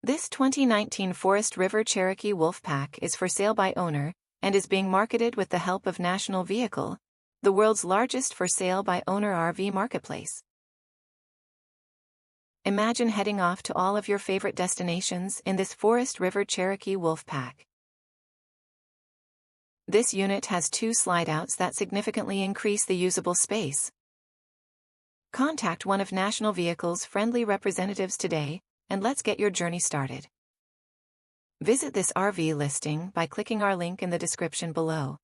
This 2019 Forest River Cherokee Wolfpack is for sale by owner, and is being marketed with the help of National Vehicle, the world's largest for sale by owner RV marketplace. Imagine heading off to all of your favorite destinations in this Forest River Cherokee Wolfpack. This unit has 2 slide-outs that significantly increase the usable space. Contact one of National Vehicle's friendly representatives today, and let's get your journey started. Visit this RV listing by clicking our link in the description below.